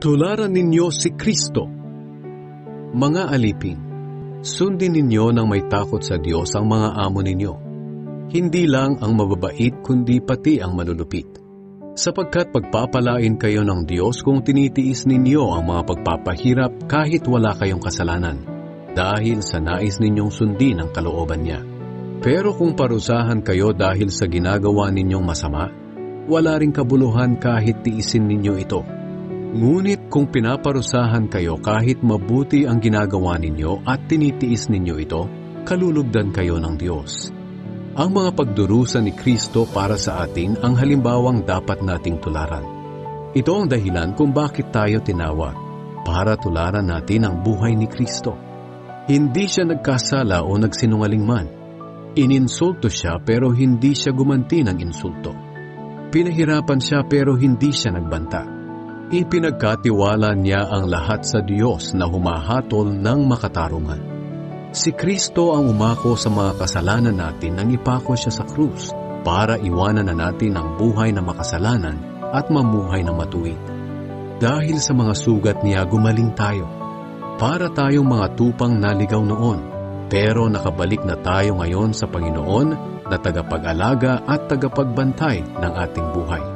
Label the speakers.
Speaker 1: Tularan ninyo si Kristo. Mga alipin, sundin ninyo ng may takot sa Diyos ang mga amo ninyo. Hindi lang ang mababait kundi pati ang malulupit. Sapagkat pagpapalain kayo ng Diyos kung tinitiis ninyo ang mga pagpapahirap kahit wala kayong kasalanan, dahil sa nais ninyong sundin ang kalooban niya. Pero kung parusahan kayo dahil sa ginagawa ninyong masama, wala ring kabuluhan kahit tiisin ninyo ito. Ngunit kung pinaparusahan kayo kahit mabuti ang ginagawa ninyo at tinitiis ninyo ito, kalulugdan kayo ng Diyos. Ang mga pagdurusa ni Kristo para sa atin ang halimbawang dapat nating tularan. Ito ang dahilan kung bakit tayo tinawag, para tularan natin ang buhay ni Kristo. Hindi siya nagkasala o nagsinungaling man. Ininsulto siya pero hindi siya gumanti ng insulto. Pinahirapan siya pero hindi siya nagbanta. Ipinagkatiwala niya ang lahat sa Diyos na humahatol ng makatarungan. Si Kristo ang umako sa mga kasalanan natin nang ipako siya sa krus para iwanan na natin ang buhay na makasalanan at mamuhay na matuwid. Dahil sa mga sugat niya gumaling tayo. Para tayong mga tupang naligaw noon, pero nakabalik na tayo ngayon sa Panginoon na tagapag-alaga at tagapagbantay ng ating buhay.